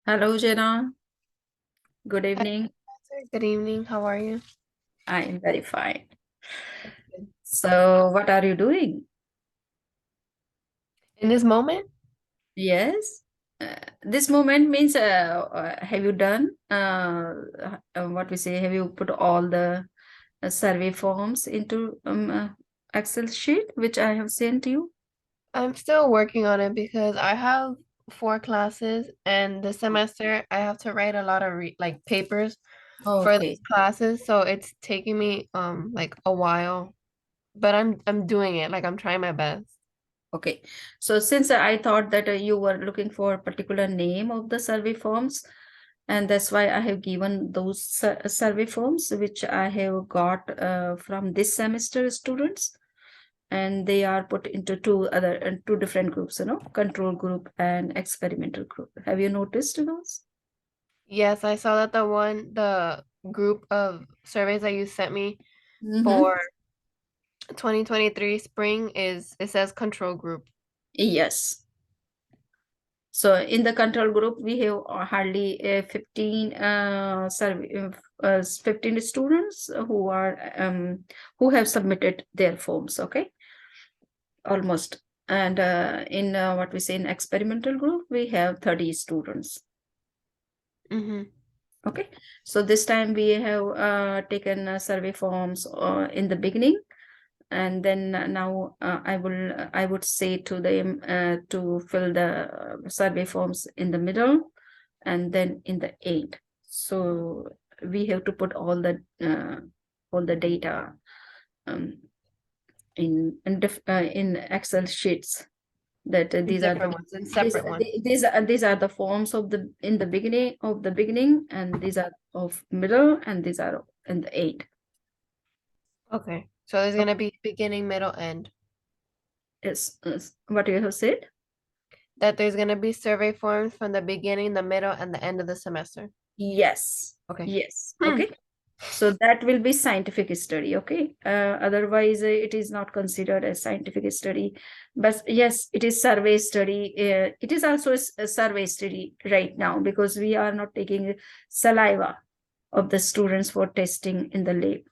Hello, Jenna. Good Hi, evening. Professor. Good evening. How are you? I am very fine. Good. So, what are you doing? In this moment, Yes. This moment means, have you done what we say? Have you put all the survey forms into Excel sheet, which I have sent you? I'm still working on it because I have four classes, and this semester I have to write a lot of like papers for these Okay. classes, so it's taking me like a while, but I'm doing it. Like I'm trying my best. Okay. So, since I thought that you were looking for a particular name of the survey forms, and that's why I have given those survey forms which I have got from this semester students, and they are put into two different groups, control group and experimental group. Have you noticed those? Yes, I saw that the group of surveys that you sent me Mm-hmm. for 2023 spring it says control group. Yes. So in the control group, we have hardly 15 students who have submitted their forms. Okay, almost. And in what we say in experimental group, we have 30 students. Mm-hmm. Okay, so this time we have taken survey forms in the beginning, and then now I would say to them to fill the survey forms in the middle and then in the end. So we have to put all the data um, in Excel sheets, that these are the Different ones and separate ones. these are the forms of the in the beginning, and these are of middle, and these are in the end. Okay. So there's gonna be beginning, middle, end. Is what you have said. That there's gonna be survey forms from the beginning, the middle, and the end of the semester. Yes, Okay. yes, Hmm. okay. So that will be scientific study, okay. Otherwise, it is not considered as scientific study. But yes, it is survey study. It is also a survey study right now, because we are not taking saliva of the students for testing in the lab.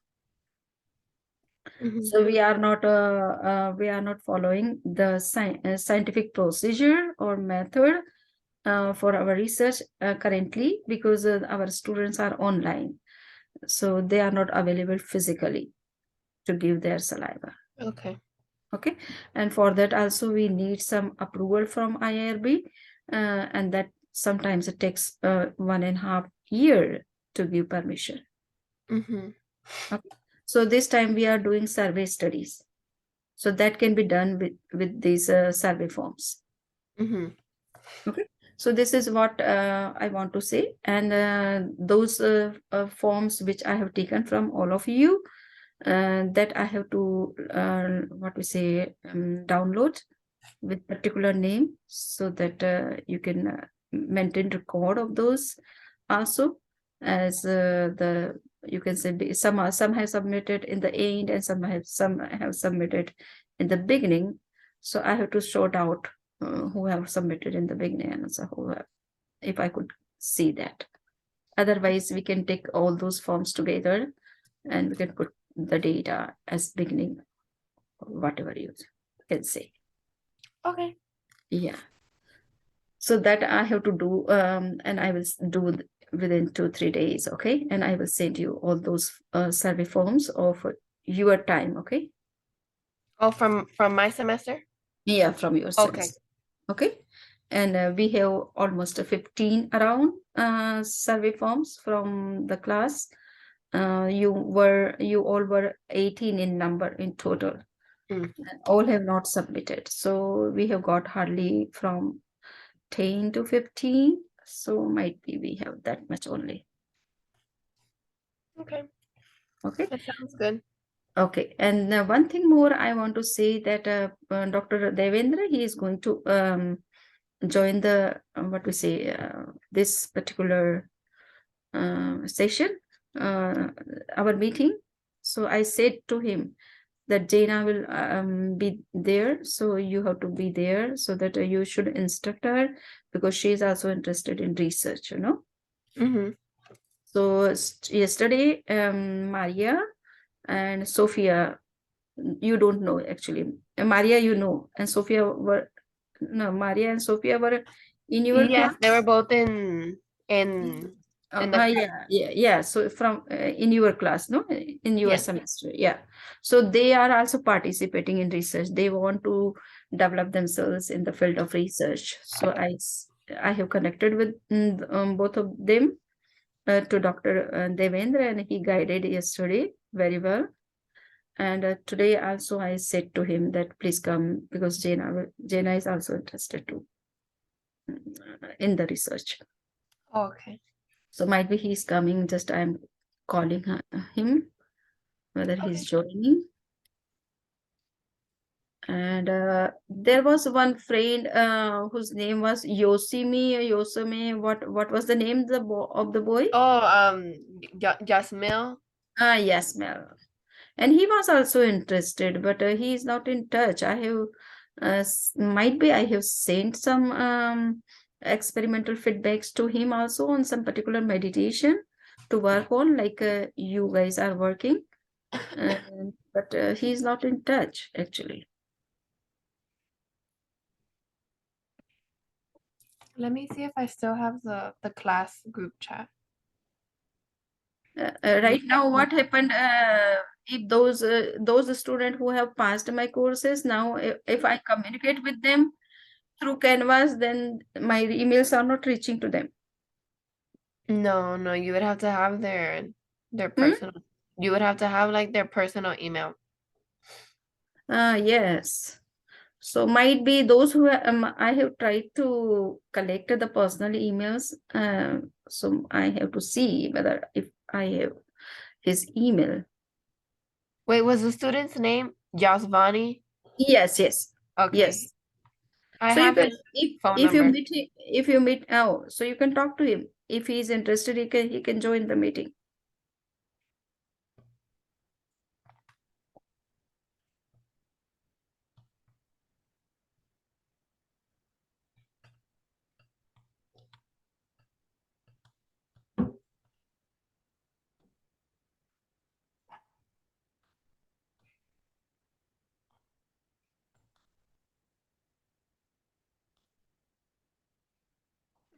Mhm. So we are not following the scientific procedure or method for our research currently, because our students are online, so they are not available physically to give their saliva. Okay. Okay, and for that also we need some approval from IRB, and that sometimes it takes 1.5 years to give permission. Mm-hmm. Okay, so this time we are doing survey studies, so that can be done with these survey forms. Mm-hmm. Okay, so this is what I want to say, and those forms which I have taken from all of you, that I have to what we say download with particular name, so that you can maintain record of those also, as the you can say some have submitted in the end, and some have submitted in the beginning. So I have to sort out who have submitted in the beginning, and also who have, if I could see that. Otherwise, we can take all those forms together, and we can put the data as beginning, whatever you can say. Okay. Yeah. So that I have to do, and I will do within 2 3 days. Okay, and I will send you all those survey forms of your time. Okay. Oh, from my semester? Yeah, from your Okay. semester. Okay, and we have almost 15 around survey forms from the class. You all were 18 in number in total, Mm. and all have not submitted. So we have got hardly from 10 to 15. So might be we have that much only. Okay. Okay. That sounds good. Okay. And one thing more I want to say, that Dr. Devendra, he is going to join the what we say this particular session, uh, our meeting. So I said to him that Jaina will be there, so you have to be there, so that you should instruct her, because she is also interested in research, you know. Mm-hmm. So yesterday, Maria and Sophia, you don't know actually. Maria, you know, and Sophia were no, Maria and Sophia were in your Yes, class. they were both in the class. Yeah. So from in your class, no, in your Yes. semester, yeah. So they are also participating in research. They want to develop themselves in the field of research. So I have connected with both of them to Dr. Devendra, and he guided yesterday very well. And today also I said to him that please come, because Jena is also interested to in the research. Okay. So might be he's coming. Just I'm calling him whether he's joining. And there was one friend whose name was Yoseme. What was the name of the boy? Oh, Jasmine. Yes, Mel. And he was also interested, but he is not in touch. I have might be I have sent some experimental feedbacks to him also on some particular meditation to work on, like you guys are working, but he is not in touch actually. Let me see if I still have the class group chat. Right now, what happened? If those students who have passed my courses now, if I communicate with them through Canvas, then my emails are not reaching to them. No, you would have to have their Hmm? personal. You would have to have like their personal email. Yes. So might be those who I have tried to collect the personal emails. So I have to see whether if I have his email. Wait, was the student's name Jasvani? Yes, yes, Okay. yes. I So you have can, his phone if you number. meet him, if you meet, oh, so you can talk to him. If he is interested, he can join the meeting.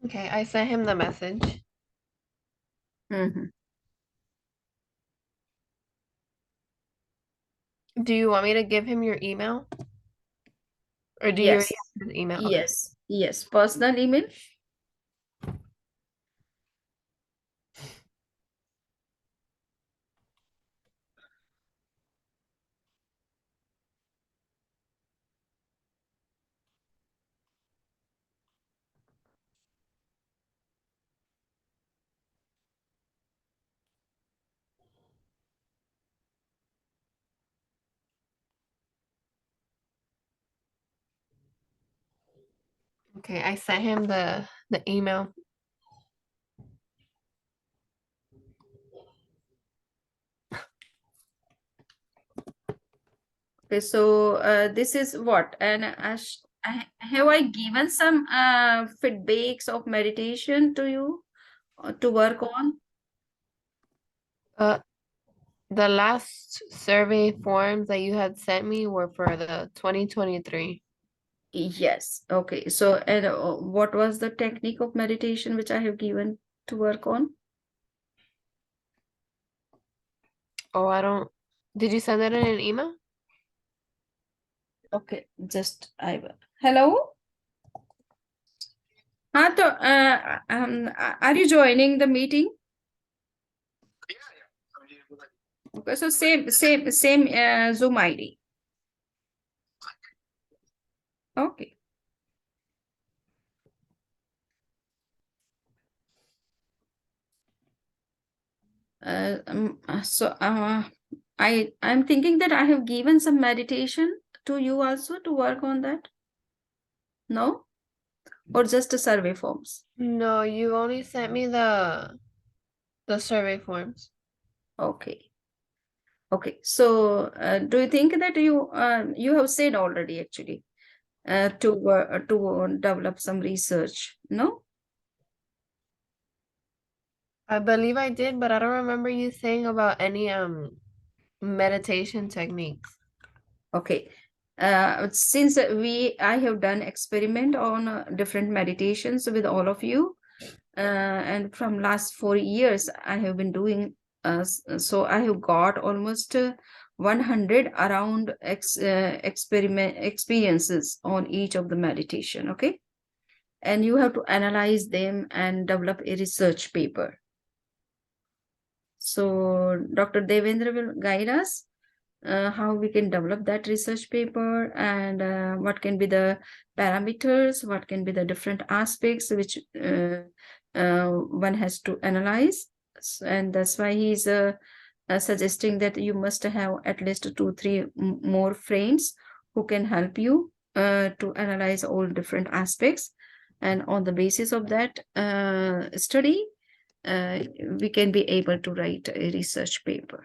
Okay, I sent him the message. Mhm. Do you want me to give him your email? Or do you already Yes, have his email? Okay. yes. Personal email. Okay, I sent him the email. Okay, so this is what, and have I given some feedbacks of meditation to you to work on? Uh, the last survey forms that you had sent me were for the 2023. Yes. Okay. So, and what was the technique of meditation which I have given to work on? Oh, I don't. Did you send that in an email? Okay, just I will. Hello? हाँ तो are you joining the meeting? Okay, so same Zoom ID. Okay. So I'm thinking that I have given some meditation to you also to work on that. No? Or just a survey forms? No, you only sent me the survey forms. Okay. Okay, so do you think that you have said already actually to develop some research? No? I believe I did, but I don't remember you saying about any meditation techniques. Okay. Since I have done experiment on different meditations with all of you, and from last 4 years I have been doing. So I have got almost 100 around experiment experiences on each of the meditation. Okay, and you have to analyze them and develop a research paper. So Dr. Devendra will guide us how we can develop that research paper, and what can be the parameters, what can be the different aspects which one has to analyze. And that's why he's suggesting that you must have at least 2 3 more friends who can help you to analyze all different aspects, and on the basis of that study we can be able to write a research paper.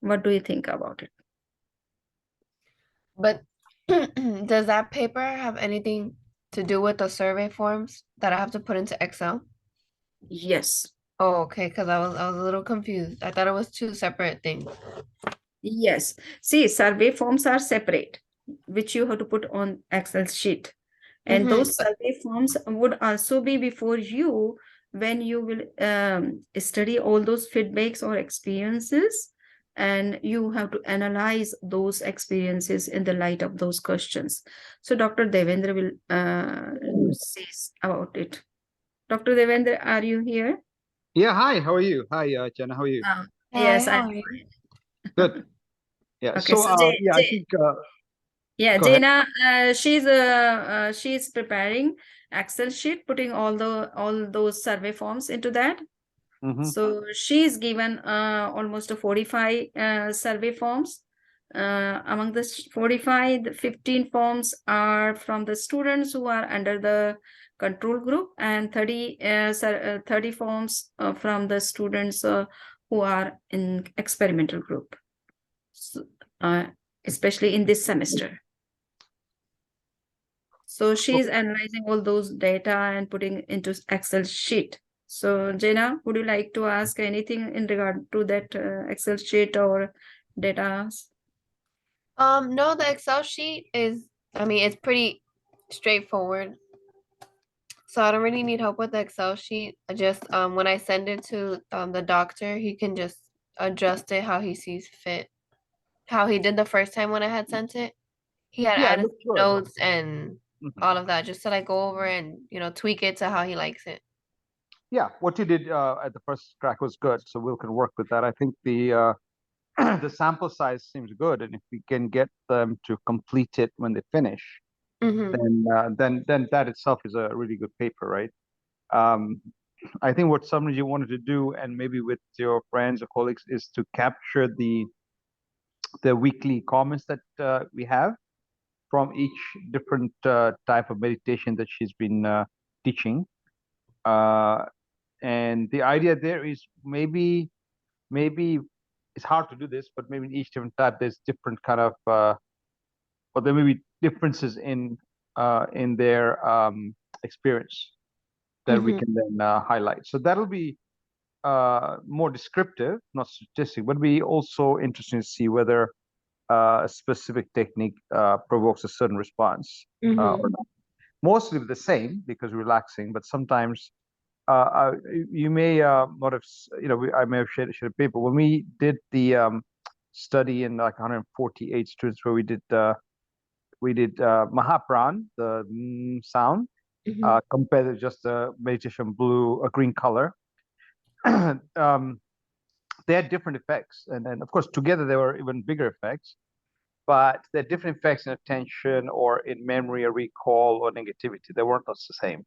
What do you think about it? But does that paper have anything to do with the survey forms that I have to put into Excel? Yes. Oh, okay, because I was a little confused. I thought it was two separate things. Yes. See, survey forms are separate, which you have to put on Excel sheet. And those survey forms would also be before you when you will study all those feedbacks or experiences, and you have to analyze those experiences in the light of those questions. So Dr. Devendra will say about it. Dr. Devendra, are you here? Yeah, hi, how are you? Hi, Jenna, how are you? Uh, Hi, yes, how I'm are you? fine. Good. Yeah, Okay, so so yeah, I think yeah, go ahead. Jaina, she's preparing Excel sheet, putting all those survey forms into that. Hmm. So she's given almost 45 survey forms. Among the 45, the 15 forms are from the students who are under the control group, and 30 forms from the students who are in experimental group. So, especially in this semester. So she's analyzing all those data and putting into Excel sheet. So Jena, would you like to ask anything in regard to that Excel sheet or data? No, the Excel sheet is, I mean, it's pretty straightforward. So I don't really need help with the Excel sheet. I just when I send it to the doctor, he can just adjust it how he sees fit. How he did the first time when I had sent it. He had Yeah, it added looks good. notes and Mhm. all of that just to like go over and tweak it to how he likes it. Yeah, what you did at the first crack was good, so we can work with that. I think the the sample size seems good, and if we can get them to complete it when they finish, Mm-hmm. then that itself is a really good paper, right? Um, I think what some of you wanted to do, and maybe with your friends or colleagues, is to capture the weekly comments that we have from each different type of meditation that she's been teaching. Uh, and the idea there is maybe it's hard to do this, but maybe in each different type there's different kind of or there may be differences in their experience that we Mm-hmm. can then highlight. So that'll be more descriptive, not statistic, but be also interesting to see whether a specific technique provokes a certain response Mm-hmm. or not. Mostly the same because relaxing, but sometimes you may not have, I may have shared a paper when we did the study in like 148 students where we did Mahapran, the sound, Mm-hmm. compared to just the meditation blue, a green color. um, they had different effects, and of course together they were even bigger effects. But there are different effects in attention or in memory or recall or negativity. They weren't the same.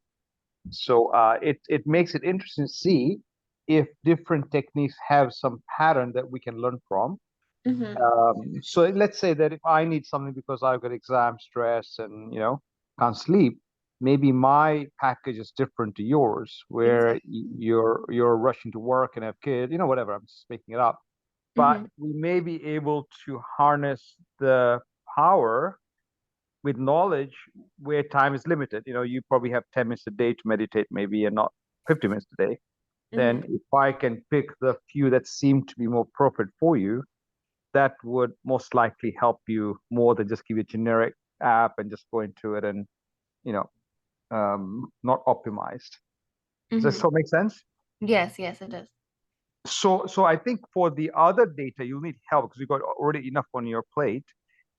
So it makes it interesting to see if different techniques have some pattern that we can learn from. Mm-hmm. So let's say that if I need something because I've got exam stress and can't sleep, maybe my package is different to yours, where Exactly. you're rushing to work and have kids, whatever. I'm just making it up. but Mhm. we may be able to harness the power with knowledge where time is limited. You know, you probably have 10 minutes a day to meditate, maybe, and not 50 minutes a day. Then Mhm. if I can pick the few that seem to be more appropriate for you, that would most likely help you more than just give you a generic app and just go into it and, you know, not optimized. Does that Mhm. still make sense? Yes, yes, it does. So I think for the other data, you'll need help because you've got already enough on your plate.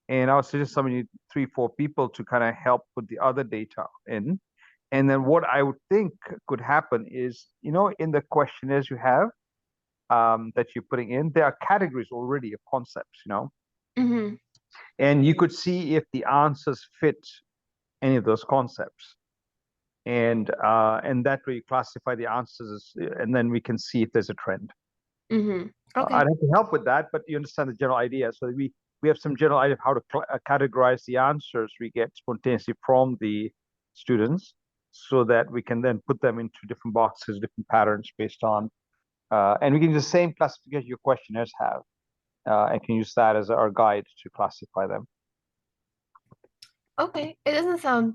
And I would suggest somebody, 3, 4 people to kind of help put the other data in. And then what I would think could happen is, you know, in the questionnaires you have that you're putting in, there are categories already of concepts, you know, Mhm. and you could see if the answers fit any of those concepts. And that way you classify the answers, and then we can see if there's a trend. Mhm. Okay. I'd have to help with that, but you understand the general idea. So we have some general idea of how to categorize the answers we get spontaneously from the students, so that we can then put them into different boxes, different patterns based on, and we can use the same classification your questionnaires have, and can use that as our guide to classify them. Okay. It doesn't sound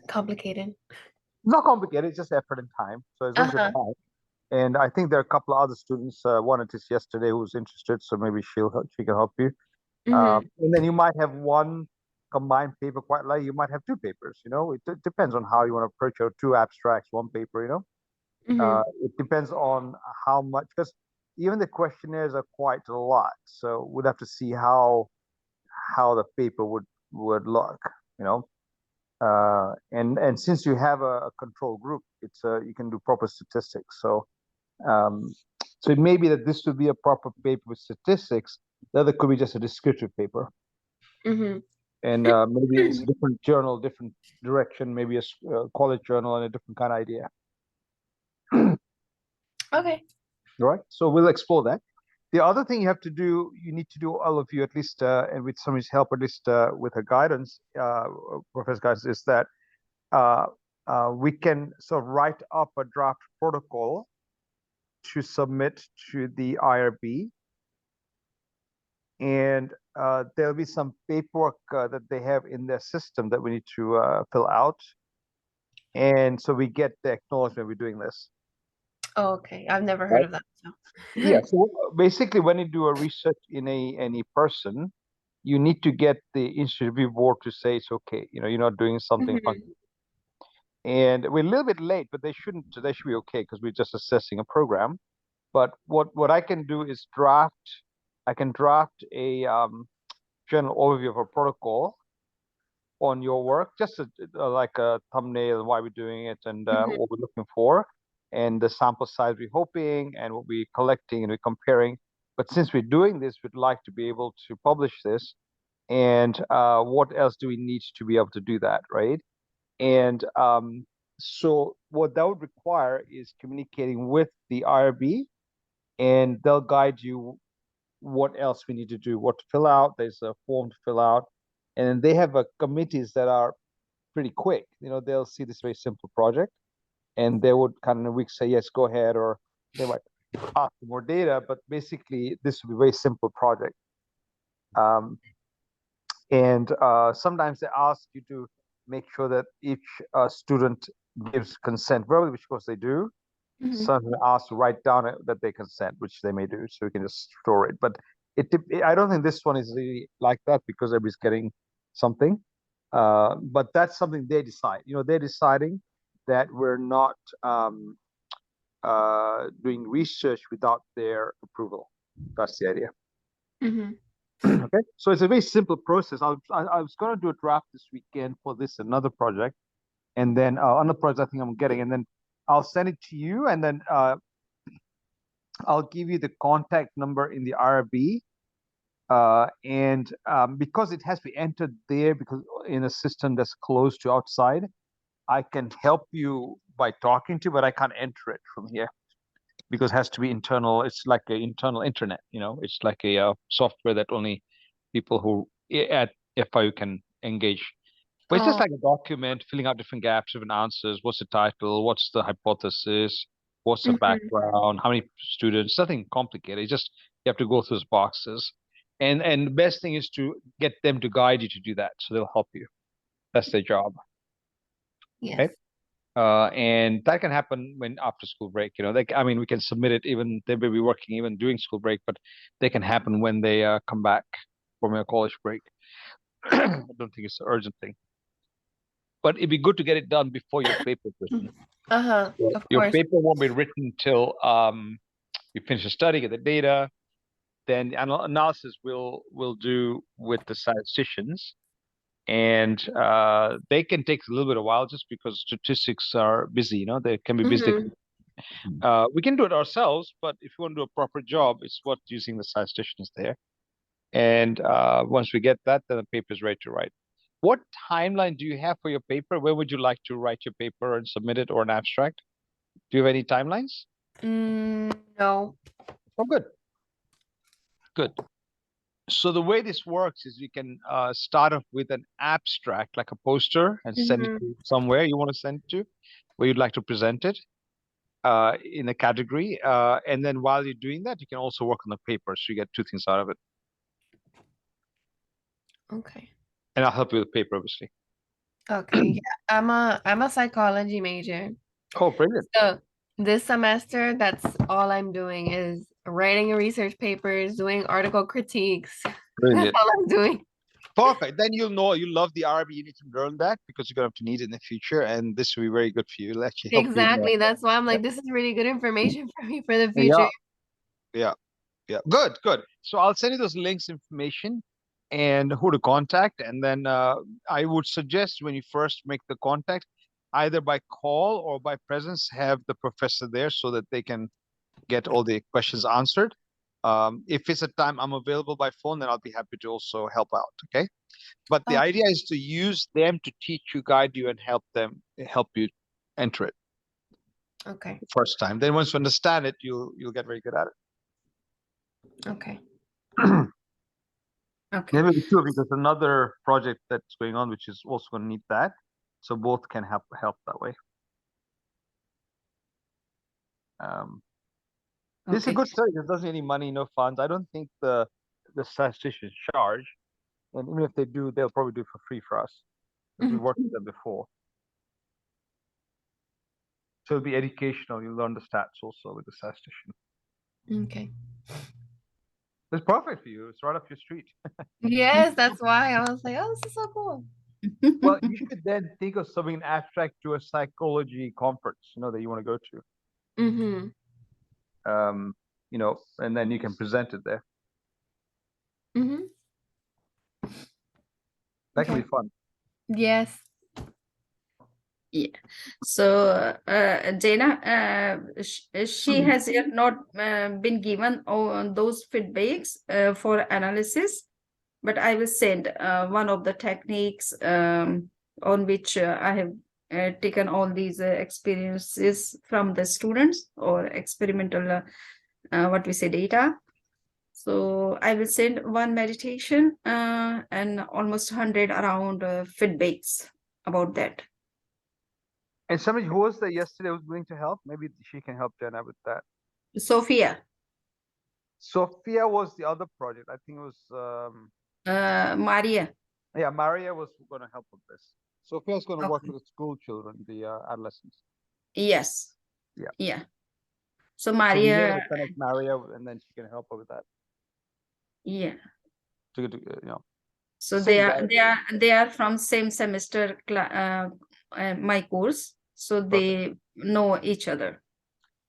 complicated. It's not complicated; it's just effort and time. So it's only Uh-huh. time. And I think there are a couple of other students. One it is yesterday who's interested, so maybe she can help you. Mhm. And then you might have one combined paper, quite like you might have 2 papers, you know, it depends on how you want to approach your 2 abstracts, 1 paper, you know. Mhm. It depends on how much, because even the questionnaires are quite a lot. So we'd have to see how the paper would look, you know. And since you have a control group, it's you can do proper statistics. Um, so it may be that this would be a proper paper with statistics. The other could be just a descriptive paper. Mhm. And maybe it's a different journal, different direction, maybe a college journal and a different kind of idea. Okay. All right, so we'll explore that. The other thing you have to do, you need to do, all of you, at least, and with somebody's help, at least with her guidance, Professor guidance, is that uh, we can sort of write up a draft protocol to submit to the IRB. And there'll be some paperwork that they have in their system that we need to fill out. And so we get the acknowledgement we're doing this. Oh, okay. I've never heard Right. of that. So. Yeah. So basically, when you do a research in any person, you need to get the institute review board to say it's okay. You know, you're not doing something funky. Mhm. And we're a little bit late, but they should be okay because we're just assessing a program. But what I can do is I can draft a general overview of a protocol on your work, just like a thumbnail and why we're doing it and Mhm. what we're looking for, and the sample size we're hoping, and what we're collecting and we're comparing. But since we're doing this, we'd like to be able to publish this. And what else do we need to be able to do that, right? And so what that would require is communicating with the IRB, and they'll guide you what else we need to do, what to fill out. There's a form to fill out, and then they have committees that are pretty quick. You know, they'll see this very simple project, and they would kind of in a week say yes, go ahead, or they might ask for more data. But basically, this would be a very simple project. And sometimes they ask you to make sure that each student gives consent verbally, which of course they do. Mhm. Some ask to write down that they consent, which they may do, so we can just store it. But I don't think this one is really like that because everybody's getting something. But that's something they decide. You know, they're deciding that we're not doing research without their approval. That's the idea. Mhm. Okay, so it's a very simple process. I was going to do a draft this weekend for this another project, and then another project I think I'm getting, and then I'll send it to you, and then I'll give you the contact number in the IRB, and because it has to be entered there, because in a system that's closed to outside, I can help you by talking to, but I can't enter it from here because it has to be internal. It's like an internal internet, you know. It's like a software that only people who at FIU can engage. But it's just Oh. like a document, filling out different gaps, different answers. What's the title? What's the hypothesis? what's the Mhm. background, how many students, nothing complicated. It's just you have to go through those boxes. And the best thing is to get them to guide you to do that. So they'll help you. That's their job. Yes. Right. And that can happen when after school break, I mean, we can submit it even, they may be working even during school break, but they can happen when they come back from a college break. I don't think it's an urgent thing, but it'd be good to get it done before your paper is written. Uh-huh. Of Your course. paper won't be written till you finish the study, get the data, then analysis will do with the statisticians. And they can take a little bit of while just because statistics are busy, they can be busy. Mhm. We can do it ourselves, but if you want to do a proper job, it's what using the statisticians there. And once we get that, then the paper is ready to write. What timeline do you have for your paper? Where would you like to write your paper and submit it, or an abstract? Do you have any timelines? No. Oh, good. Good. So the way this works is we can start off with an abstract, like a poster, and send it to somewhere you want to send it to, where you'd like to present it in a category. And then while you're doing that, you can also work on the paper, so you get two things out of it. Okay. And I'll help you with paper, obviously. Okay. Yeah. I'm a psychology major. Oh, brilliant. So this semester, that's all I'm doing is writing research papers, doing article critiques. That's Brilliant. all I'm doing. Perfect. Then you'll know you love the Arabic. You need to learn that because you're going to have to need it in the future, and this will be very good for you. It'll actually help you. Exactly. That's why I'm like, this is really good information for me for the Yeah. future. Yeah. Good. So I'll send you those links, information, and who to contact. And then I would suggest when you first make the contact, either by call or by presence, have the professor there so that they can get all the questions answered. If it's a time I'm available by phone, then I'll be happy to also help out. Okay. But the Okay. idea is to use them to teach you, guide you, and help you enter it Okay. the first time. Then once you understand it, you'll get very good at Okay. it. Okay. Maybe two, because another project that's going on, which is also going to need that. So both can help that way. This is a Okay. good study. It doesn't need any money, no funds. I don't think the statisticians charge. And even if they do, they'll probably do it for free for us. Because we worked with them before. So it'll be educational. You'll learn the stats also with the statistician. Okay. It's perfect for you. It's right up your street. Yes, that's why I was like, oh, this is so cool. Well, you should then think of submitting an abstract to a psychology conference, that you want to go to. And then you can present it there. That can be fun. Yes. Yeah. So, Jana, she has yet not been given those feedbacks for analysis, but I will send one of the techniques on which I have taken all these experiences from the students or experimental, what we say, data. So I will send one meditation and almost 100 around feedbacks about that. And somebody who was there yesterday was willing to help. Maybe she can help Jana with that. Sophia. Sophia was the other project. I think it was Maria. Yeah, Maria was going to help with this. Sophia's going to work Okay. with the school children, the adolescents. Yes. Yeah. Yeah. So So we want Maria, to connect Maria, and then she can help her with that. yeah. So Same they are from same semester my course, so they know each other.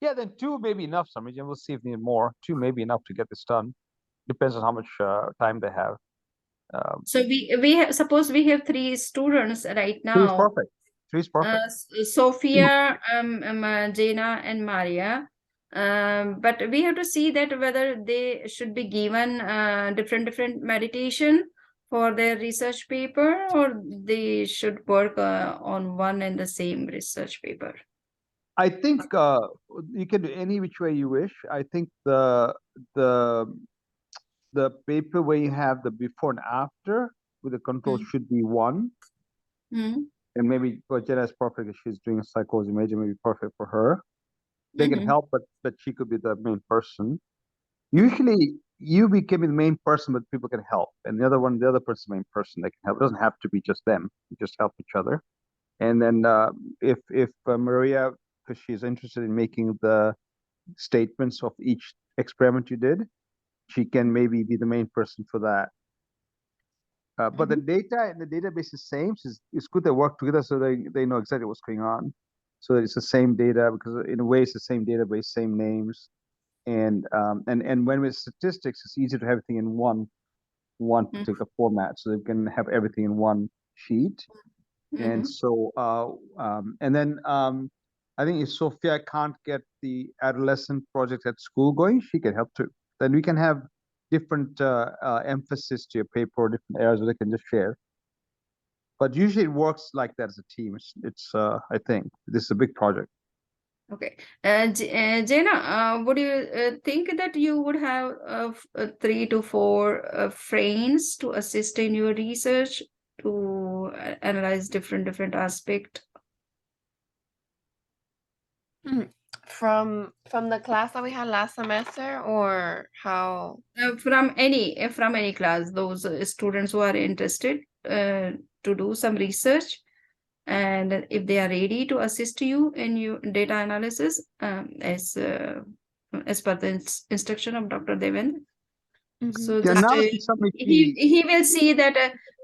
Yeah, then two may be enough, Samij, and we'll see if we need more. Two may be enough to get this done. Depends on how much time they have. So we have, suppose we have 3 students right now. Three is perfect. Sophia, Jana, and Maria. But we have to see that whether they should be given different meditation for their research paper, or they should work on one and the same research paper. I think you can do any which way you wish. I think the paper where you have the before and after with the control should be one. And maybe for Jana is perfect if she's doing a psychology major, maybe perfect for her. they can Mhm. help, but she could be the main person. Usually, you become the main person, but people can help, and the other person, the main person, they can help. It doesn't have to be just them; you just help each other. And then if Maria, because she's interested in making the statements of each experiment you did, she can maybe be the main person for that. But the data in the database is same. So it's good they work together so they know exactly what's going on. So it's the same data because in a way it's the same database, same names. And when with statistics, it's easier to have everything in one Mhm. particular format. So they can have everything in one sheet. And Mhm. so and then I think if Sophia can't get the adolescent project at school going, she can help too. Then we can have different emphasis to your paper, different areas where they can just share. But usually it works like that as a team. It's I think this is a big project. Okay. Jana, would you think that you would have 3 to 4 friends to assist in your research to analyze different aspect From the class that we had last semester, or how? from any class? Those students who are interested to do some research, and if they are ready to assist you in your data analysis, as per the instruction of Dr. Devendra. So The just analysis summary he will see that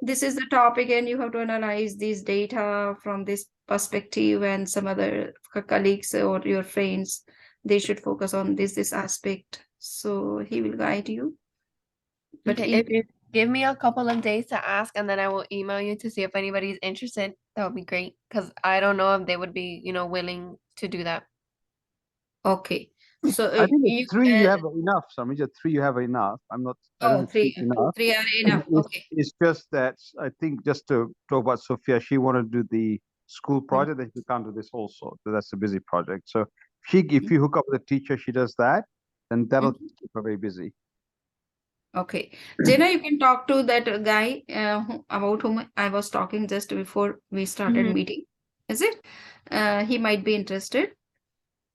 this is the topic and you have to analyze these data from this perspective, and some other colleagues or your friends, they should focus on this aspect. So he will guide you. But Okay, if you give me a couple of days to ask, and then I will email you to see if anybody's interested, that would be great. Because I don't know if they would be, willing to do that. okay, so I think you at 3 you have enough. Samij, at 3 you have enough. I don't think 3 is enough. three are enough. Okay. It's just that I think just to talk about Sophia, she wanted to do the school project, then she can't do this also. So that's a busy project. So if you hook up with a teacher, she does that, then that'll keep her very busy. Okay, Jenna, you can talk to that guy about whom I was talking just before we started meeting. Is it? He might be interested.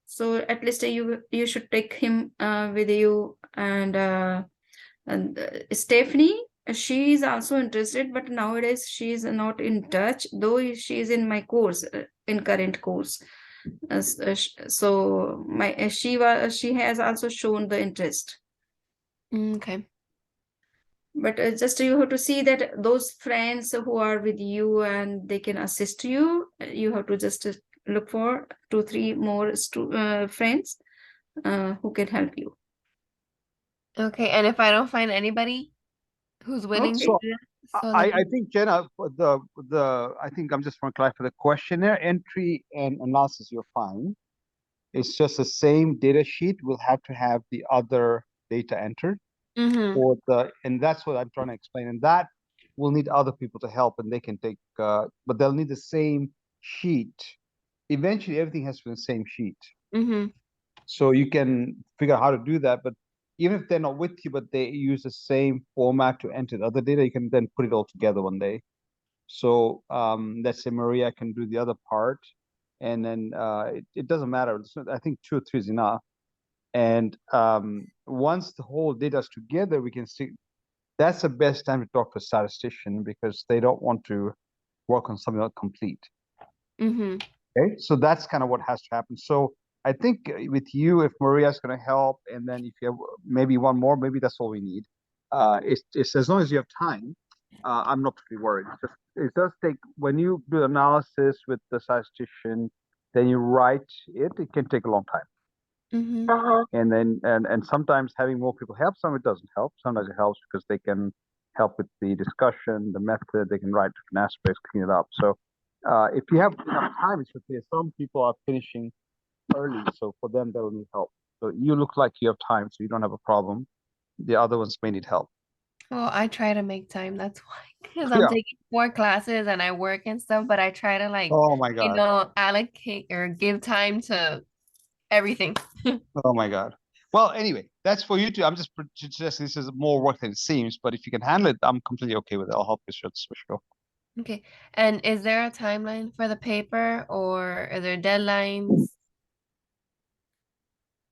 So at least you should take him with you. And Stephanie, she is also interested, but nowadays she is not in touch, though she is in my course, in current course. So she has also shown the interest. Okay. But just you have to see that those friends who are with you and they can assist you, you have to just look for 2 3 more friends who can help you. Okay, and if I don't find anybody who's willing to Okay. do that, so I then think Jenna, for I think I'm just want to clarify the questionnaire entry and analysis, you're fine. It's just the same data sheet will have to have the other data entered. And that's what I'm trying to explain. And that will need other people to help, and they can take, but they'll need the same sheet. Eventually, everything has to be the same sheet. So you can figure out how to do that. But even if they're not with you, but they use the same format to enter the other data, you can then put it all together one day. So let's say Maria can do the other part, and then it doesn't matter. I think 2 or 3 is enough. And once the whole data is together, we can see that's the best time to talk to a statistician because they don't want to work on something not complete. Okay, so that's kind of what has to happen. So I think with you, if Maria's going to help, and then if you have maybe one more, maybe that's all we need. It's as long as you have time, I'm not really worried. It does take, when you do analysis with the statistician, then you write it can take a long time. And then and sometimes having more people help, some it doesn't help. Sometimes it helps because they can help with the discussion, the method, they can write different aspects, clean it up. So if you have enough time, it's okay. Some people are finishing early, so for them they will need help. So you look like you have time, so you don't have a problem. The other ones may need help. Well, I try to make time. That's why, because I'm Yeah. taking 4 classes and I work and stuff, but I try to Oh my God. allocate or give time to everything. Oh my God. Well, anyway, that's for you two. I'm just suggesting this is more work than it seems, but if you can handle it, I'm completely okay with it. I'll help you switch go. Okay. And is there a timeline for the paper, or are there deadlines?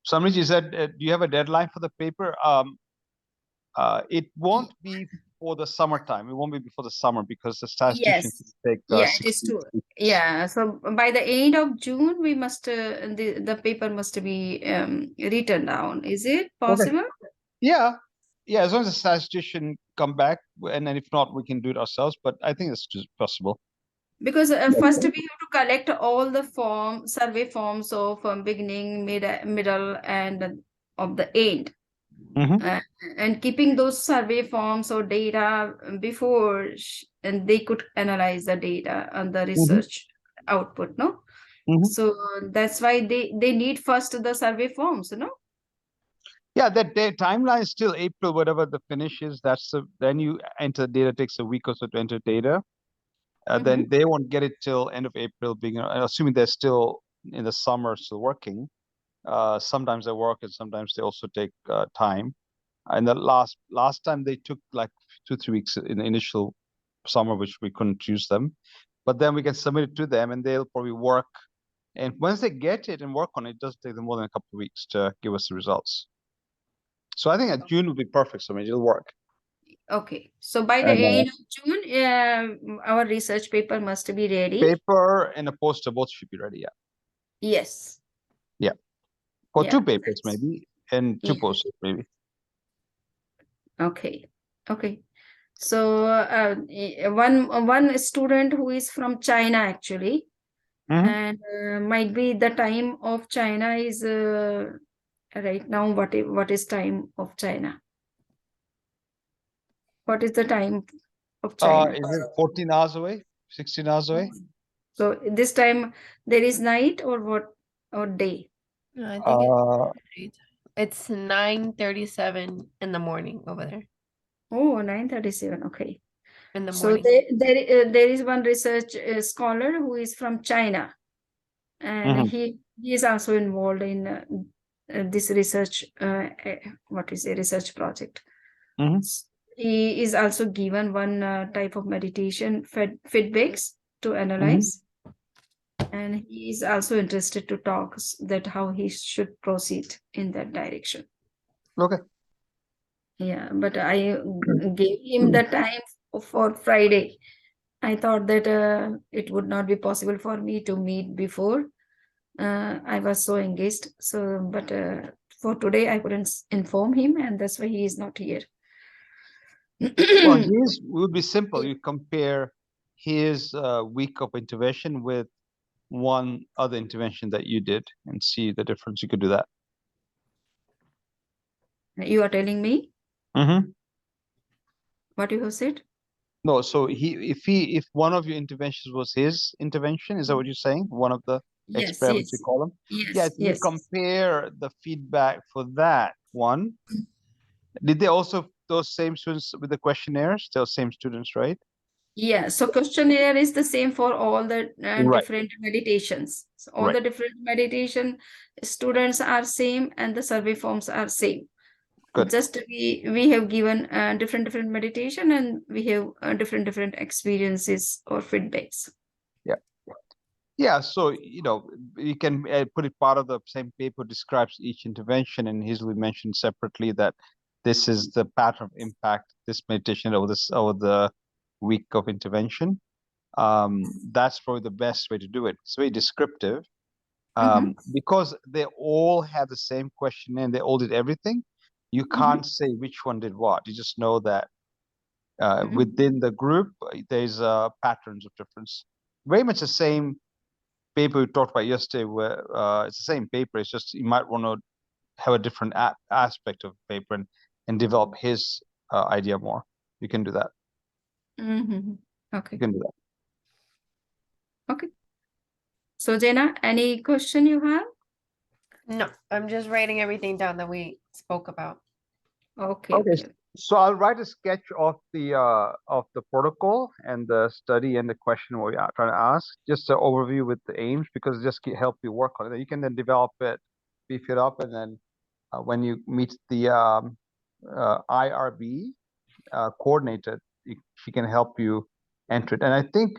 Samriti, is that, do you have a deadline for the paper? It won't be for the summertime. It won't be before the summer because the statisticians Yes. take Yeah, it 6 is true. weeks. Yeah, so by the end of June, we must the paper must be written down. Is it possible? Yeah, yeah. As long as the statistician come back, and then if not, we can do it ourselves. But I think it's just possible. Because first we have to collect all the survey forms of beginning, middle, and of the end. Mhm. And keeping those survey forms or data before, and they could analyze the data and the research output, no? Mhm. So that's why they need first the survey forms, no? Yeah, that day timeline is still April, whatever the finish is. Then you enter data. Takes a week or so to enter data. Then they won't get it till end of April, assuming they're still in the summer, still working. Sometimes they work and sometimes they also take time. And the last time they took like 2-3 weeks in the initial summer, which we couldn't use them. But then we can submit it to them and they'll probably work. And once they get it and work on it, it doesn't take them more than a couple of weeks to give us the results. So I think that June will be perfect. So I mean, it'll work. Okay, so by the And, end of June, our research paper must be ready. paper and a poster both should be ready. Yeah. Yes. For Yeah, 2 papers maybe and 2 yeah. posters maybe. Okay. Okay. So one student who is from China actually, and might be the time of China is right now. What is time of China? What is the time of China? Is it 14 hours away? 16 hours away? So this time there is night or what, or day? No, I think Uh, it's 9:37 in the morning over there. Oh, 9:37. Okay. In the So morning. there is one research scholar who is from China, and he is also involved in this research. What is a research project? He is also given one type of meditation feedbacks to analyze, and he is also interested to talk that how he should proceed in that direction. Okay. Yeah, but I gave him the time for Friday. I thought that it would not be possible for me to meet before. I was so engaged. So, but for today, I couldn't inform him, and that's why he is not here. Well, his would be simple. You compare his week of intervention with one other intervention that you did and see the difference. You could do that. You are telling me what you have said? No, so if one of your interventions was his intervention, is that what you're saying? One of the experiments you call them? Yeah, if you compare the feedback for that one, did they also those same students with the questionnaires? Those same students, right? Yeah, so questionnaire is the same for all the Right. different meditations. So all Right. the different meditation students are same and the survey forms are same. Good. Just we have given different meditation, and we have different experiences or feedbacks. Yeah, so you can put it part of the same paper describes each intervention, and his will mention separately that this is the pattern of impact, this meditation over the week of intervention. That's probably the best way to do it. It's very descriptive. Because they all have the same questionnaire and they all did everything, you can't say which one did what. You just know that within the group there's patterns of difference. Very much the same paper we talked about yesterday, where it's the same paper. It's just you might want to have a different aspect of the paper and develop his idea more. You can do that. Okay. You can do that. Okay. So Jena, any question you have? No, I'm just writing everything down that we spoke about. Okay. So I'll write a sketch of the protocol and the study and the question we are trying to ask. Just an overview with the aims, because it just help you work on it. You can then develop it, beef it up, and then when you meet the IRB coordinator, she can help you enter it. And I think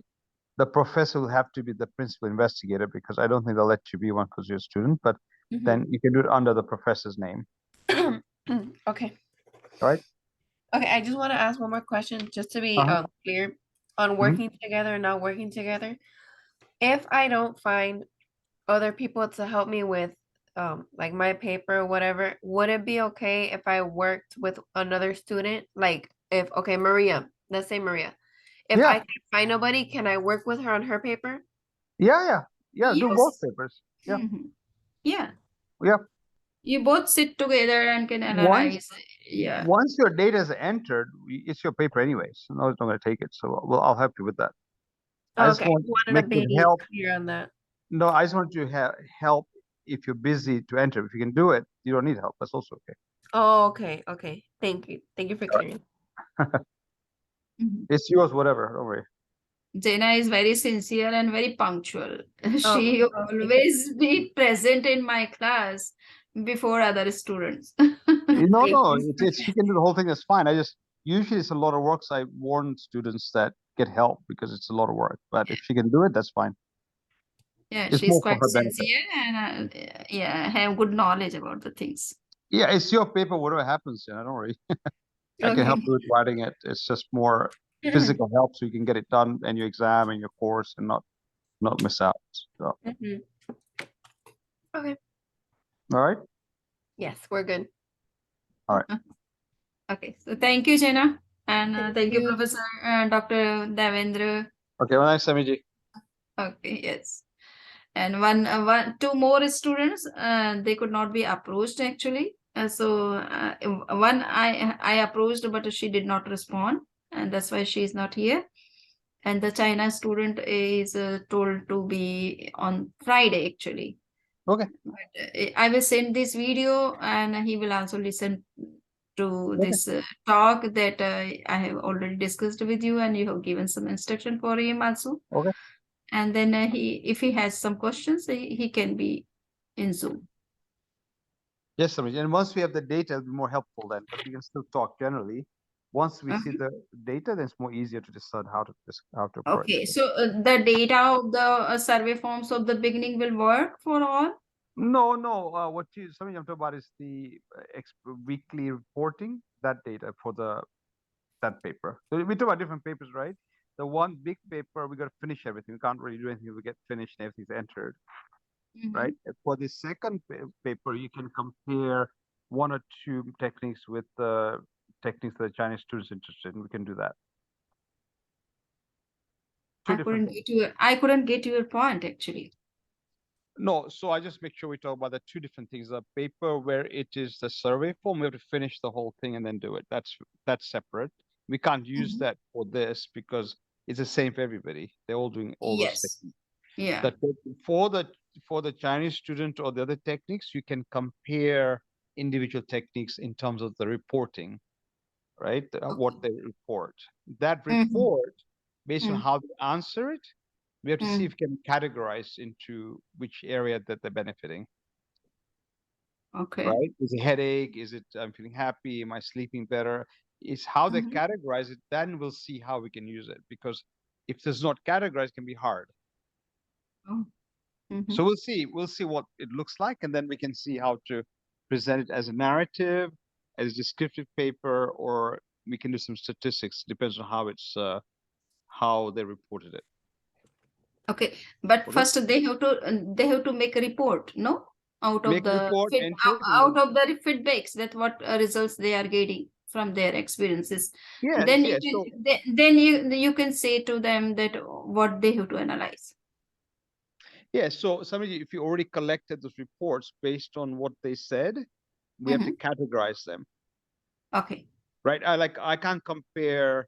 the professor will have to be the principal investigator, because I don't think they'll let you be one because you're a student. But Mhm. then you can do it under the professor's name. Okay. Right. Okay, I just want to ask one more question just to be Uh-huh. clear on working together and not working together. If I don't find other people to help me with like my paper or whatever, would it be okay if I worked with another student? Like if okay, Maria, let's say Maria. If Yeah. I can't find nobody, can I work with her on her paper? Yeah. Do both Yes. papers. Yeah. Mhm. Yeah. Yeah. You both sit together and can Once analyze. Yeah. once your data is entered, it's your paper anyways. No one's not going to take it. So I'll help you with that. I just Okay, I want to wanted make to it be help. clear on that. No, I just want you to help if you're busy to enter. If you can do it, you don't need help. That's also okay. Oh, okay, okay. Thank you. Thank you for clearing. Mhm. It's yours, whatever. Don't worry. Jena is very sincere and very punctual. She Oh, okay. always be present in my class before other students. Thank No, you. she can do the whole thing. That's fine. I just usually it's a lot of work. So I warn students that get help because it's a lot of work. But if she can do it, that's fine. Yeah, It's she's more for quite her benefit. sincere and yeah, have good knowledge about the things. Yeah, it's your paper. Whatever happens, don't worry. I can Okay. help you with writing it. It's just more physical help so you can get it done in your exam and your course and not miss out. So, Mhm. Okay. all right. Yes, we're good. Okay, so thank you, Jena, and Thank thank you, you. Professor Dr. Davendra. Okay, well, nice, Samiji. Okay, yes. And two more students, they could not be approached actually. One I approached, but she did not respond, and that's why she is not here. And the China student is told to be on Friday actually. Okay. But I will send this video, and he will also listen to Okay. this talk that I have already discussed with you, and you have given some instruction for him also. Okay. And then if he has some questions, he can be in Zoom. Yes, Samiji. And once we have the data, it'll be more helpful then, but we can still talk generally. Once we see the data, then it's more easier to discern how to approach. Okay, so the data of the survey forms of the beginning will work for all? No. What something I'm talking about is the weekly reporting, that data for that paper. So we talk about different papers, right? The one big paper, we got to finish everything. We can't really do anything. We get finished and everything's entered, right? For the second paper, you can compare one or two techniques with the techniques that the Chinese students interested in. We can do that. Two different things. I couldn't get your point actually. No, so I just make sure we talk about the two different things. The paper where it is the survey form, we have to finish the whole thing and then do it. That's separate. We can't use that for this because it's the same for everybody. They're all doing all those Yes. techniques. Yeah. That for the Chinese student or the other techniques, you can compare individual techniques in terms of the reporting, right? What they report. That report, based on how they answer it, we have to see if we can categorize into which area that they're benefiting. Okay. Right? Is it headache? Is it I'm feeling happy? Am I sleeping better? It's how they categorize it. Then we'll see how we can use it. Because if it's not categorized, it can be hard. Oh. So we'll see what it looks like, and then we can see how to present it as a narrative, as a descriptive paper, or we can do some statistics. Depends on how they reported it. Okay, but Okay. first they have to make a report, no? Out of Make a the report, enter it, and out of the feedbacks that what results they are getting from their experiences. Then you yes. can then you can say to them that what they have to analyze. Yeah, so Samiji, if you already collected those reports based on what they said, we have to categorize them. Okay. Right? I can't compare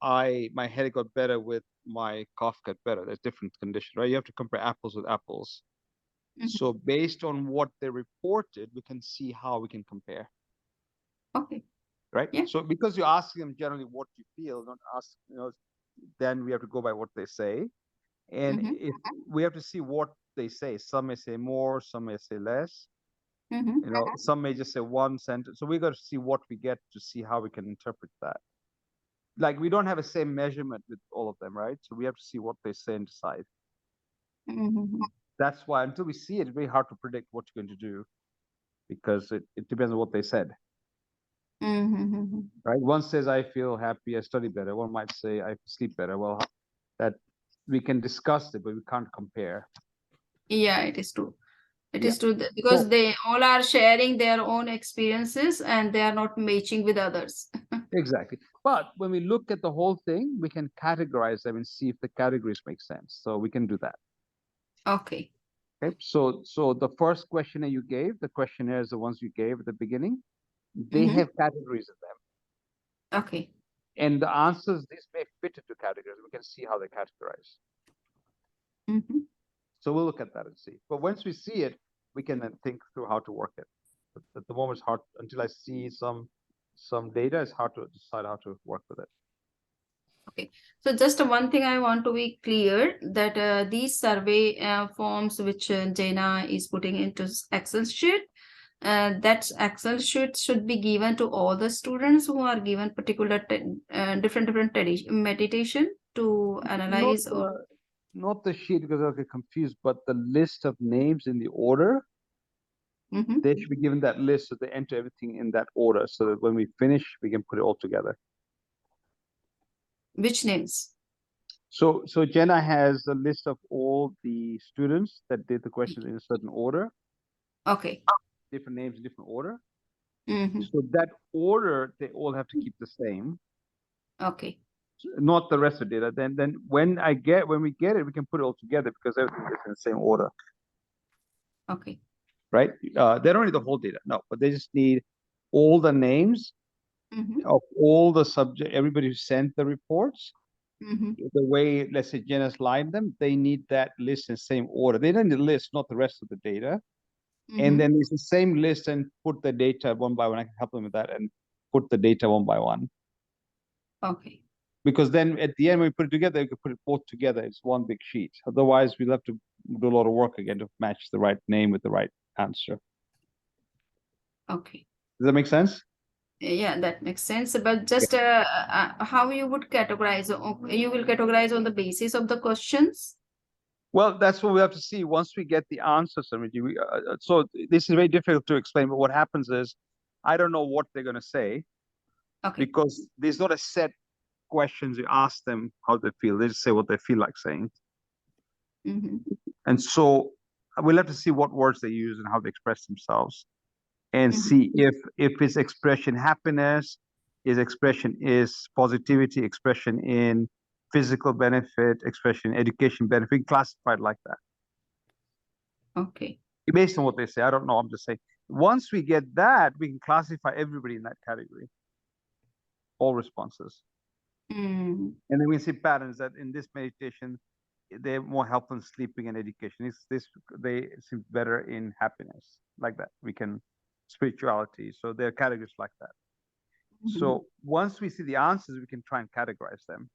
my headache got better with my cough got better. There's different conditions, right? You have to compare apples with apples. So based on what they reported, we can see how we can compare. Okay. Right? Yeah. So because you're asking them generally what you feel, not ask, then we have to go by what they say. And if we have to see what they say. Some may say more, some may say less. Some may just say one sentence. So we got to see what we get to see how we can interpret that. Like we don't have the same measurement with all of them, right? So we have to see what they say and decide. That's why until we see it, it's very hard to predict what you're going to do, because it depends on what they said, Mm-hmm. right? One says, I feel happy, I study better. One might say, I sleep better. Well, that we can discuss it, but we can't compare. Yeah, it is true. It Yeah. is true because So- they all are sharing their own experiences and they are not matching with others. Exactly. But when we look at the whole thing, we can categorize them and see if the categories make sense. So we can do that. Okay. Okay. So the first questionnaire you gave, the questionnaires, the ones you gave at the beginning, they Mhm. have categories in them. Okay. And the answers, these may fit into categories. We can see how they categorize. Mhm. So we'll look at that and see. But once we see it, we can then think through how to work it. But at the moment, it's hard until I see some data. It's hard to decide how to work with it. So just one thing I want to be clear that these survey forms which Jaina is putting into Excel sheet, that Excel sheet should be given to all the students who are given particular different meditation to analyze or. Not the sheet, because I'll get confused, but the list of names in the order. Mhm. They should be given that list, so they enter everything in that order, so that when we finish, we can put it all together. Which names? So Jenna has a list of all the students that did the questions in a certain order, Okay. different names in different order. Mhm. So that order, they all have to keep the same, Okay. not the rest of the data. Then when we get it, we can put it all together because everything is in the same order, Okay. right? They don't need the whole data, no, but they just need all the names Mhm. of all the subject, everybody who sent the reports. Mhm. The way, let's say, Jenna's lined them, they need that list in the same order. They don't need the list, not the rest of the data. And Mhm. then it's the same list and put the data one by one. I can help them with that and put the data one by one. Okay. Because then at the end, when we put it together, we can put it both together. It's one big sheet. Otherwise, we'll have to do a lot of work again to match the right name with the right answer. Okay. Does that make sense? Yeah, that makes sense. But just how you would categorize? You will categorize on the basis of the questions? Well, that's what we have to see once we get the answers. So this is very difficult to explain, but what happens is, I don't know what they're going to say. Okay. Because there's not a set questions you ask them how they feel. They just say what they feel like saying. Mhm. And so we'll have to see what words they use and how they express themselves, and Mhm. see if it's expression happiness, expression is positivity, expression in physical benefit, expression education benefit, classified like that. Okay. Based on what they say. I don't know. I'm just saying, once we get that, we can classify everybody in that category, all responses. Mm. And then we see patterns that in this meditation, they're more helpful in sleeping and education. They seem better in happiness, like that. We can spirituality. So there are categories like that. Mhm. So once we see the answers, we can try and categorize them.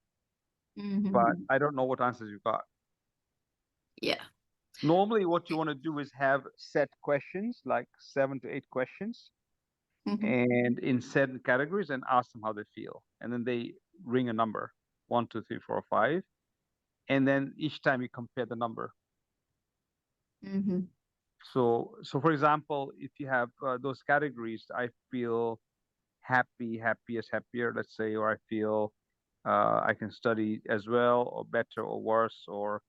Mhm. But I don't know what answers you got. Yeah. Normally, what you want to do is have set questions, like 7 to 8 questions, Mhm. and in certain categories, and ask them how they feel. And then they ring a number, 1, 2, 3, 4, 5. And then each time you compare the number. Mhm. So for example, if you have those categories, I feel happy, happiest, happier, let's say, or I feel I can study as well, or better, or worse, or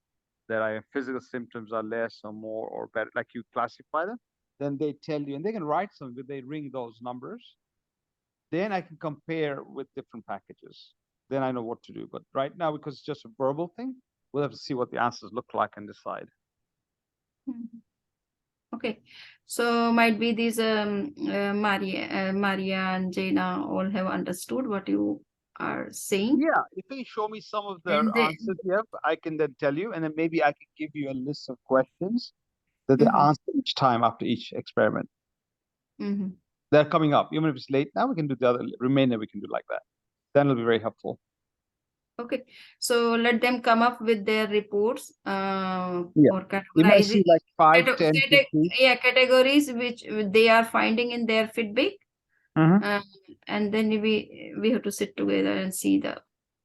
that I have physical symptoms are less or more or better, like you classify them, then they tell you, and they can write something, they ring those numbers. Then I can compare with different packages. Then I know what to do. But right now, because it's just a verbal thing, we'll have to see what the answers look like and decide. Mhm. Okay. So might be these Maria and Jaina all have understood what you are saying. Yeah, if you show me some of the And they, answers you have, I can then tell you, and then maybe I can give you a list of questions that they Mhm. answer each time after each experiment. Mhm. They're coming up. Even if it's late now, we can do the other remainder, we can do like that. Then it'll be very helpful. Okay. So let them come up with their reports Yeah. or You might categorizing see like 5, 10, 15. yeah, categories which they are finding in their feedback. Mhm. And then we have to sit together and see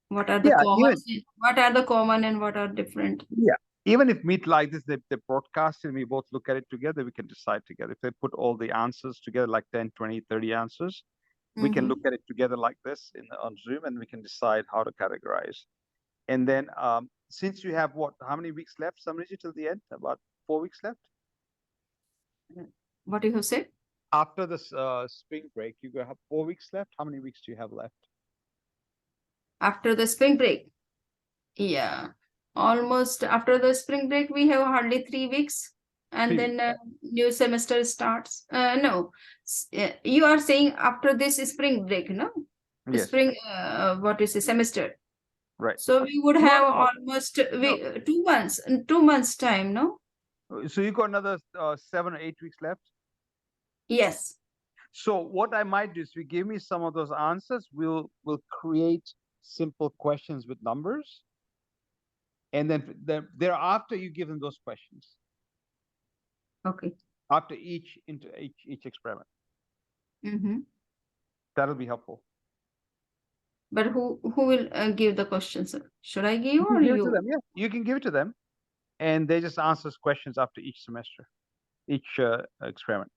what are the Yeah, common, what are the common and what are different. Yeah. Even if meet like this, they broadcast and we both look at it together, we can decide together. If they put all the answers together, like 10, 20, 30 answers, we can look at it together like this on Zoom, and we can decide how to categorize. And then since you have how many weeks left, Samriji, till the end? About 4 weeks left? What you have said? After this spring break, you have 4 weeks left. How many weeks do you have left? After the spring break? Yeah, almost after the spring break, we have hardly 3 weeks. And 3 then weeks. new semester starts. No, you are saying after this spring break, no? Yes, Spring, what is a semester? right. So we would No, have no, almost 2 months, in 2 months time, no? So you got another 7 or 8 weeks left. Yes. So what I might do is, if you give me some of those answers, we'll create simple questions with numbers, and then thereafter you give them those questions Okay. after each experiment. That'll be helpful. But who will give the questions? Should I give You or can give it to you? them. Yeah, you can give it to them, and they just answer questions after each semester, each experiment.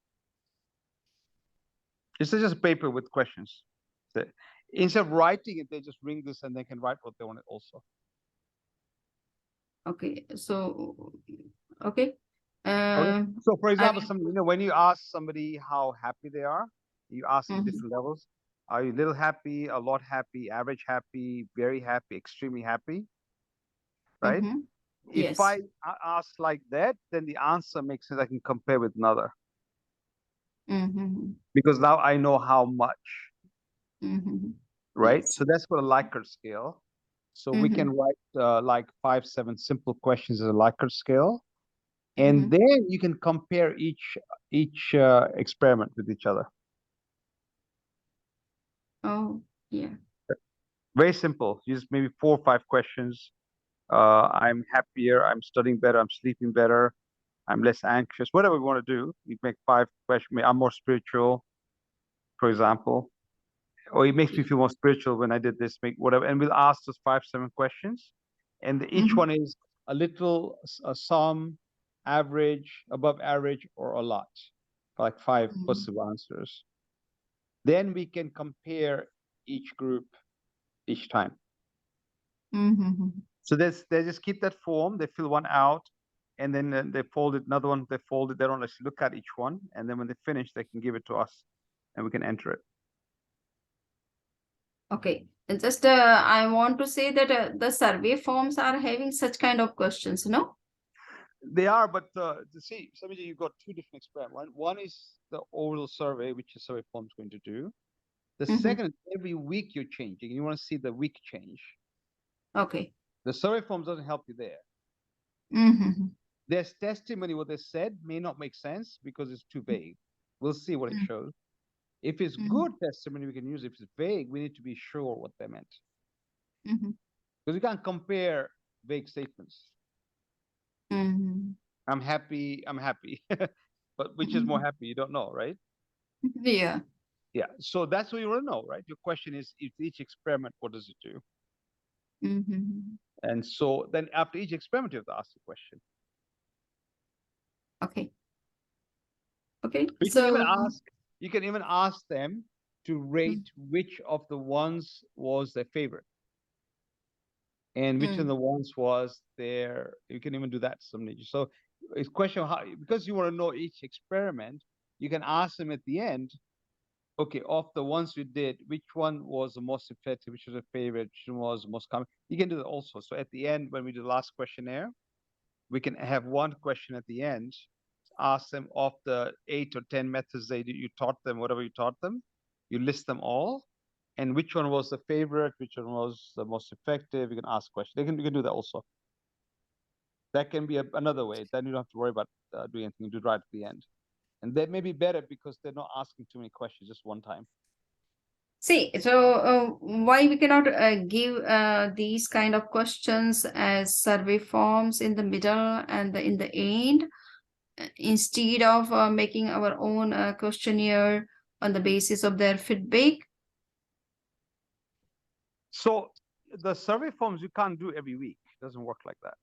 It's just a paper with questions. Instead of writing it, they just ring this and they can write what they want also. Okay, so okay. So for example, will- when you ask somebody how happy they are, you ask them different levels. Are you a little happy, a lot happy, average happy, very happy, extremely happy? Right? Yes. If I ask like that, then the answer makes sense. I can compare with another. Because now I know how much. Right? Yes. So that's for a Likert scale. So we can write like 5, 7 simple questions as a Likert scale. And then you can compare each experiment with each other. Oh, yeah. Very simple. Just maybe 4 or 5 questions. I'm happier, I'm studying better, I'm sleeping better, I'm less anxious, whatever we want to do. You make 5 questions. I'm more spiritual, for example. Or it makes me feel more spiritual when I did this, make whatever. And we'll ask those 5, 7 questions. And each one is a little, some, average, above average, or a lot. Like 5 possible answers. Then we can compare each group each time. So they just keep that form, they fill one out, and then they fold it, another one, they fold it, they don't actually look at each one. And then when they finish, they can give it to us and we can enter it. Okay. And just I want to say that the survey forms are having such kind of questions, no? They are, but see, Samiji, you've got 2 different experiments. One is the oral survey, which the survey form is going to do. The second is every week you're changing. You want to see the week change. Okay. The survey form doesn't help you there. There's testimony, what they said may not make sense because it's too vague. We'll see what it shows. If it's good testimony, we can use it. If it's vague, we need to be sure what they meant. Because you can't compare vague statements. I'm happy, but which is more happy? You don't know, right? Yeah. Yeah, so that's what you want to know, right? Your question is, if each experiment, what does it do? And so then after each experiment, you have to ask the question. Okay. Okay. You can even ask them to rate which of the ones was their favorite. And which of the ones was you can even do that somebody. So it's a question of how, because you want to know each experiment, you can ask them at the end, okay, of the ones you did, which one was the most effective, which was a favorite, which one was the most common. You can do that also. So at the end, when we do the last questionnaire, we can have one question at the end, ask them of the 8 or 10 methods you taught them, whatever you taught them, you list them all, and which one was the favorite, which one was the most effective. You can ask questions. You can do that also. That can be another way. Then you don't have to worry about doing anything. You do it right at the end. And that may be better because they're not asking too many questions just one time. See, so why we cannot give these kind of questions as survey forms in the middle and in the end, instead of making our own questionnaire on the basis of their feedback? So the survey forms you can't do every week. It doesn't work like that.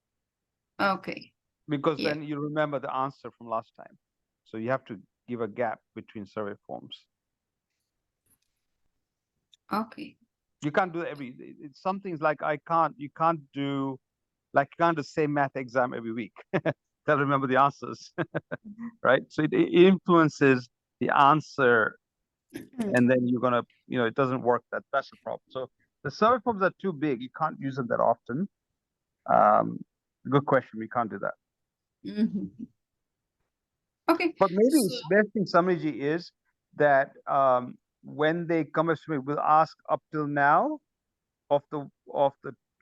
Okay. because Yeah. then you remember the answer from last time. So you have to give a gap between survey forms. Okay. You can't do it's some things like you can't do the same math exam every week. They'll remember the answers, right? So it influences the answer, and then you're gonna, it doesn't work. That's the problem. So the survey forms are too big. You can't use them that often. Good question. We can't do that. Mhm. Okay. But maybe So, it's best thing, Samiji, is that when they come to me, we'll ask up till now of the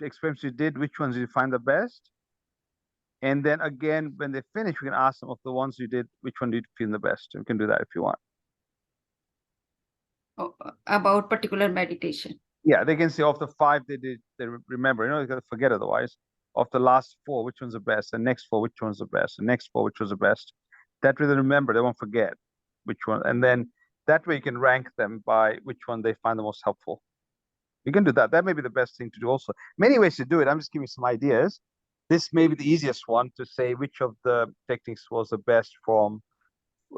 experiments you did, which ones you find the best. And then again, when they finish, we can ask them of the ones you did, which one do you feel the best? We can do that if you want. about particular meditation. Yeah, they can say of the 5 they did, they remember. You gotta forget otherwise. Of the last 4, which one's the best? The next 4, which one's the best? The next 4, which was the best? That way they remember. They won't forget which one. And then that way you can rank them by which one they find the most helpful. You can do that. That may be the best thing to do also. Many ways to do it. I'm just giving you some ideas. This may be the easiest one to say which of the techniques was the best from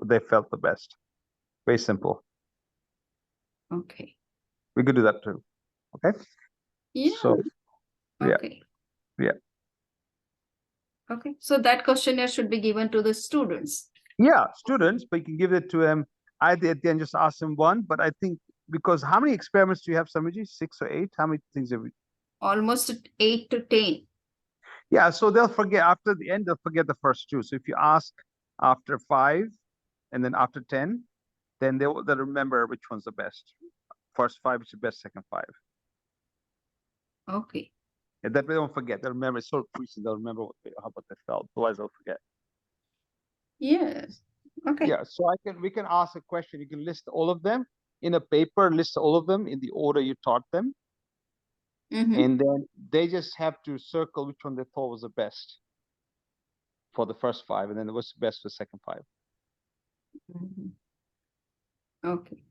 they felt the best. Very simple. Okay. We could do that too. Okay. Yeah. So yeah. Okay. Yeah. Okay. So that questionnaire should be given to the students. Yeah, students, but you can give it to them either at the end, just ask them one. But I think because how many experiments do you have, Samiji? 6 or 8? How many things have we? Almost 8 to 10. Yeah, so they'll forget after the end, they'll forget the first 2. So if you ask after 5 and then after 10, then they'll remember which one's the best. First 5 is the best, second 5. Okay. And that way they won't forget. They'll remember. It's so recent. They'll remember how they felt. Otherwise, they'll forget. Yes. Okay. Yeah. So we can ask a question. You can list all of them in a paper. List all of them in the order you taught them, Mhm. and then they just have to circle which one they thought was the best for the first 5, and then what's the best for the second 5. Mhm. Okay.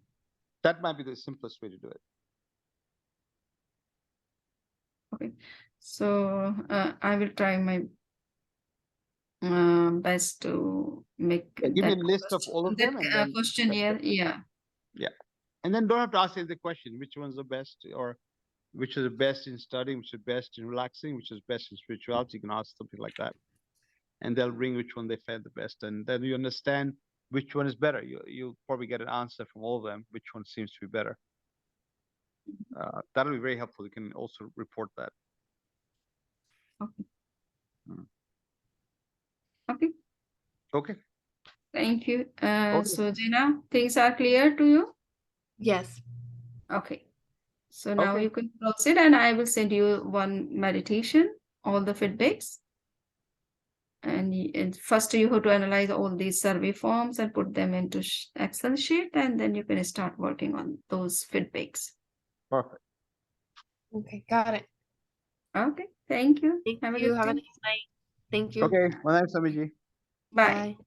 That might be the simplest way to do it. Okay. So I will try my best to make Yeah, give me a that list of all of them, and then questionnaire. Yeah. and then don't have to ask the question which one's the best, or which is the best in studying, which is best in relaxing, which is best in spirituality. You can ask something like that, and they'll ring which one they felt the best, and then you understand which one is better. You'll probably get an answer from all of them, which one seems to be better. That'll be very helpful. You can also report that. Okay. Mm. Okay. Okay. Thank you. Okay. So Jina, things are clear to you? Yes. Okay. So now Okay. you can proceed, and I will send you one meditation, all the feedbacks. And first you have to analyze all these survey forms and put them into Excel sheet, and then you can start working on those feedbacks. Perfect. Okay, got it. Okay. Thank you. Thank Have a you. good Have a day. nice night. Thank you. Okay. Well, thanks, Samiji. Bye. Bye.